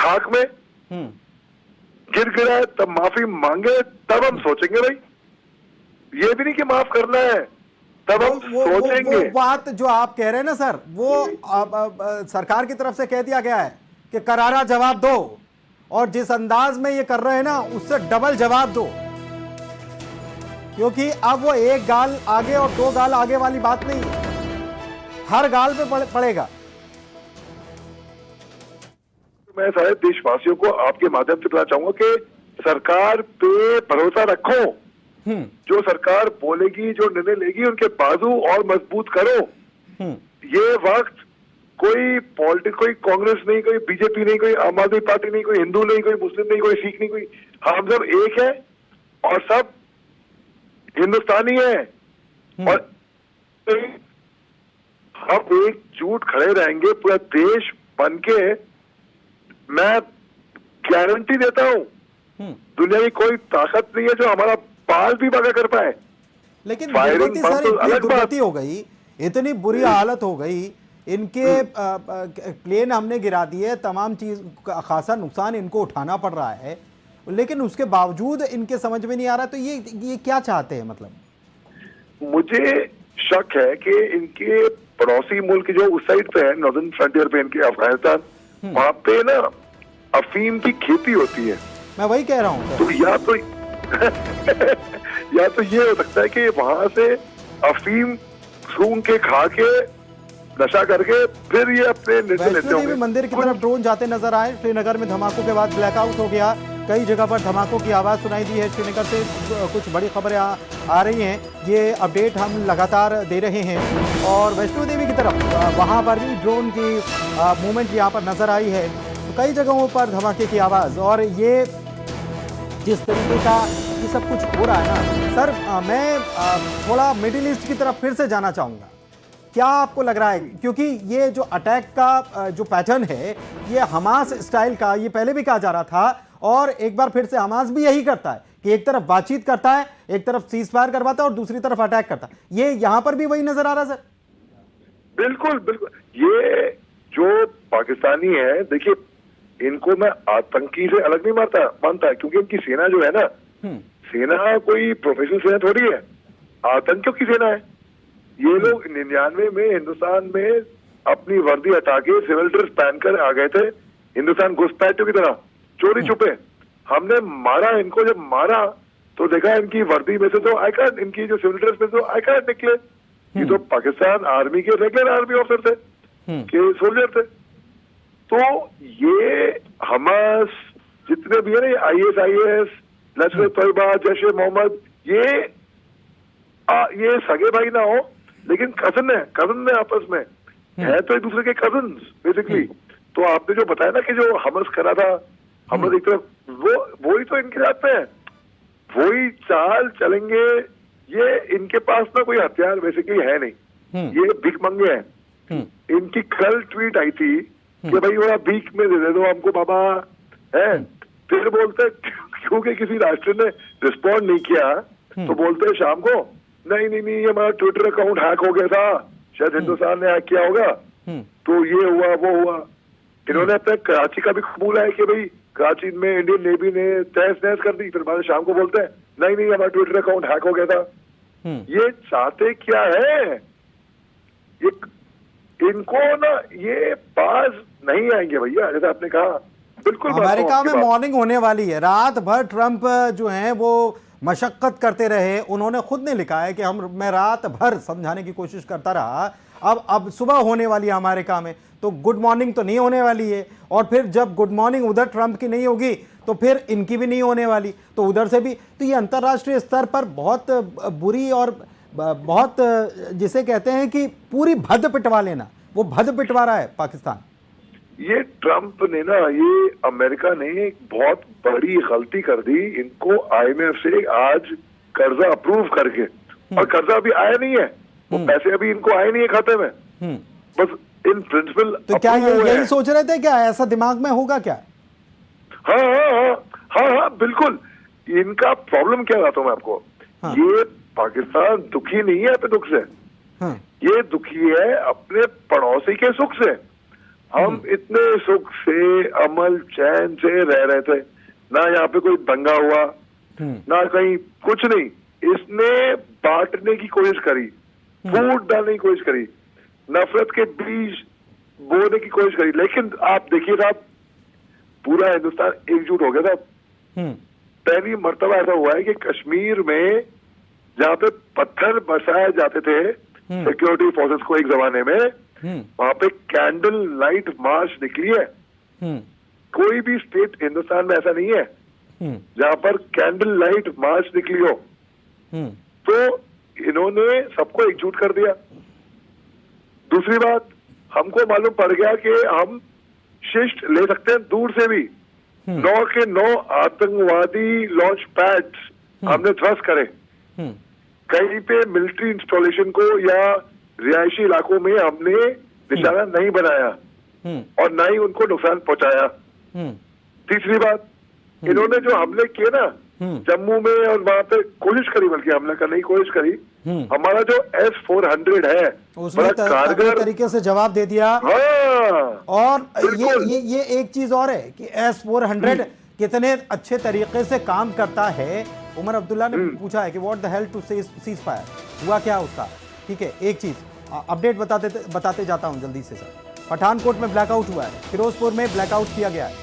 खाक में गिर गिरा है तब माफी मांगे, तब हम सोचेंगे भाई। ये भी नहीं कि माफ करना है, तब हम सोचेंगे। वो बात जो आप कह रहे हैं ना सर, वो सरकार की तरफ से कह दिया गया है कि करारा जवाब दो, और जिस अंदाज में ये कर रहे हैं ना उससे डबल जवाब दो, क्योंकि अब वो एक गाल आगे और दो गाल आगे वाली बात नहीं है, हर गाल पे पड़ेगा। मैं सारे देशवासियों को आपके माध्यम से कहना चाहूंगा कि सरकार पे भरोसा रखो। जो सरकार बोलेगी, जो निर्णय लेगी, उनके बाजू और मजबूत करो। ये वक्त कोई पॉलिटिक्स, कोई कांग्रेस नहीं, कोई बीजेपी नहीं, कोई आम आदमी पार्टी नहीं, कोई हिंदू नहीं, कोई मुस्लिम नहीं, कोई सिख नहीं, कोई, हम सब एक है और सब हिंदुस्तानी है। और हम एकजुट खड़े रहेंगे पूरा देश बन के। मैं गारंटी देता हूं दुनिया की कोई ताकत नहीं है जो हमारा बाल भी बगा कर पाए। लेकिन दुर्गति सर, इतनी दुर्गति हो गई, इतनी बुरी हालत हो गई, इनके प्लेन हमने गिरा दिए, तमाम चीज खासा नुकसान इनको उठाना पड़ रहा है, लेकिन उसके बावजूद इनके समझ में नहीं आ रहा। तो ये क्या चाहते हैं? मतलब मुझे शक है कि इनके पड़ोसी मुल्क जो उस साइड पे है, नॉर्दर्न फ्रंटियर पे, इनके अफगानिस्तान, वहां पे ना अफीम की खेती होती है। मैं वही कह रहा हूँ। तो या तो ये हो सकता है कि वहां से अफीम सूंघ के खा के नशा करके फिर ये अपने निर्णय लेते होंगे। मंदिर की तरफ ड्रोन जाते नजर आए। श्रीनगर में धमाकों के बाद ब्लैकआउट हो गया, कई जगह पर धमाकों की आवाज सुनाई दी है। श्रीनगर से कुछ बड़ी खबरें आ रही हैं, ये अपडेट हम लगातार दे रहे हैं। और वैष्णो देवी की तरफ वहां पर भी ड्रोन की मूवमेंट यहाँ पर नजर आई है। तो कई जगहों पर धमाके की आवाज, और ये जिस तरीके का ये सब कुछ हो रहा है ना सर, मैं थोड़ा मिडिल ईस्ट की तरफ फिर से जाना चाहूँगा। क्या आपको लग रहा है, क्योंकि ये जो अटैक का जो पैटर्न है ये हमास स्टाइल का, ये पहले भी कहा जा रहा था, और एक बार फिर से हमास भी यही करता है कि एक तरफ बातचीत करता है, एक तरफ सीज फायर करवाता है और दूसरी तरफ अटैक करता है। ये यहां पर भी वही नजर आ रहा है सर? बिल्कुल बिल्कुल। ये जो पाकिस्तानी है, देखिए इनको मैं आतंकी से अलग नहीं मानता, क्योंकि इनकी सेना जो है ना, सेना कोई प्रोफेशनल सेना थोड़ी है, आतंकियों की सेना है। ये लोग 99 में हिंदुस्तान में अपनी वर्दी हटा के सिविल ड्रेस पहनकर आ गए थे, हिंदुस्तान घुसपैठियों की तरह, चोरी छुपे। हमने मारा इनको, जब मारा तो देखा इनकी वर्दी में से तो आई कार्ड, इनकी जो सिविल ड्रेस में तो आई कार्ड निकले। ये तो पाकिस्तान आर्मी के रेगुलर आर्मी ऑफिसर थे, के सोल्जर थे। तो ये हमास जितने भी है ना, ISIS, लश्कर तैयबा, जैश ए मोहम्मद, ये सगे भाई ना हो लेकिन कजन है आपस में, है तो एक दूसरे के कजन बेसिकली। तो आपने जो बताया ना कि जो हमस करा था, हमस एक तरफ, वही तो इनके साथ में है, वही चाल चलेंगे। ये इनके पास ना कोई हथियार बेसिकली है नहीं, ये भीख मंगे हैं। इनकी कल ट्वीट आई थी कि भाई थोड़ा भीख में दे दो हमको बाबा, है। फिर बोलते क्योंकि किसी राष्ट्र ने रिस्पॉन्ड नहीं किया तो बोलते शाम को नहीं हमारा ट्विटर अकाउंट हैक हो गया था, शायद हिंदुस्तान ने हैक किया होगा, तो ये हुआ वो हुआ। इन्होंने अपने कराची का भी कबूला है कि भाई कराची में इंडियन नेवी ने तहस नहस कर दी, फिर बाद शाम को बोलते हैं नहीं हमारा ट्विटर अकाउंट हैक हो गया था। ये चाहते क्या है? ये इनको ना ये पास नहीं आएंगे भैया, जैसे आपने कहा। बिल्कुल अमेरिका में मॉर्निंग होने वाली है, रात भर ट्रंप जो हैं वो मशक्कत करते रहे। उन्होंने खुद ने लिखा है कि मैं रात भर समझाने की कोशिश करता रहा, अब सुबह होने वाली है अमेरिका में, तो गुड मॉर्निंग तो नहीं होने वाली है। और फिर जब गुड मॉर्निंग उधर ट्रंप की नहीं होगी तो फिर इनकी भी नहीं होने वाली, तो उधर से भी। तो ये अंतर्राष्ट्रीय स्तर पर बहुत बुरी और बहुत, जिसे कहते हैं कि पूरी भद पिटवा लेना, वो भद पिटवा रहा है पाकिस्तान। ये ट्रंप ने ना, ये अमेरिका ने एक बहुत बड़ी गलती कर दी। इनको IMF से आज कर्जा अप्रूव करके, और कर्जा अभी आया नहीं है, वो पैसे अभी इनको आए नहीं है खाते में, बस इन प्रिंसिपल। तो क्या यही सोच रहे थे, क्या ऐसा दिमाग में होगा क्या? हाँ बिल्कुल। इनका प्रॉब्लम क्या बताता हूं मैं आपको। ये पाकिस्तान दुखी नहीं है अपने दुख से, ये दुखी है अपने पड़ोसी के सुख से। हम इतने सुख से अमल चैन से रह रहे थे, ना यहाँ पे कोई दंगा हुआ, ना कहीं कुछ नहीं। इसने बांटने की कोशिश करी, फूट डालने की कोशिश करी, नफरत के बीज बोने की कोशिश करी। लेकिन आप देखिए साहब, पूरा हिंदुस्तान एकजुट हो गया था। पहली मर्तबा ऐसा हुआ है कि कश्मीर में जहाँ पे पत्थर बरसाए जाते थे सिक्योरिटी फोर्सेस को एक जमाने में, वहां पे कैंडल लाइट मार्च निकली है। कोई भी स्टेट हिंदुस्तान में ऐसा नहीं है जहां पर कैंडल लाइट मार्च निकली हो। तो इन्होंने सबको एकजुट कर दिया। दूसरी बात, हमको मालूम पड़ गया कि हम शिष्ट ले सकते हैं दूर से भी। 9 के 9 आतंकवादी लॉन्च पैड्स हमने ध्वस्त करे। कहीं पे मिलिट्री इंस्टॉलेशन को या रिहायशी इलाकों में हमने निशाना नहीं बनाया और ना ही उनको नुकसान पहुंचाया। तीसरी बात, इन्होंने जो हमले किए ना जम्मू में और वहां पे कोशिश करी, बल्कि हमला करने की कोशिश करी, हमारा जो S-400 है उसने कारगर तरीके से जवाब दे दिया। हाँ, और ये एक चीज और है कि S-400 कितने अच्छे तरीके से काम करता है। उमर अब्दुल्ला ने पूछा है कि what the hell to ceasefire, हुआ क्या उसका। ठीक है, एक चीज अपडेट बताते जाता हूं जल्दी से सर। पठानकोट में ब्लैकआउट हुआ है, फिरोजपुर में ब्लैकआउट किया गया है।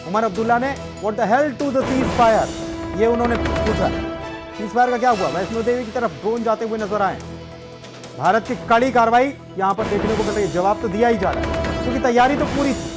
उमर अब्दुल्ला ने what the hell to the ceasefire, ये उन्होंने पूछा। सीज फायर का क्या हुआ? वैष्णो देवी की तरफ ड्रोन जाते हुए नजर आए। भारत की कड़ी कार्रवाई यहां पर देखने को मिल रही है। जवाब तो दिया ही जा रहा है क्योंकि तैयारी तो पूरी थी।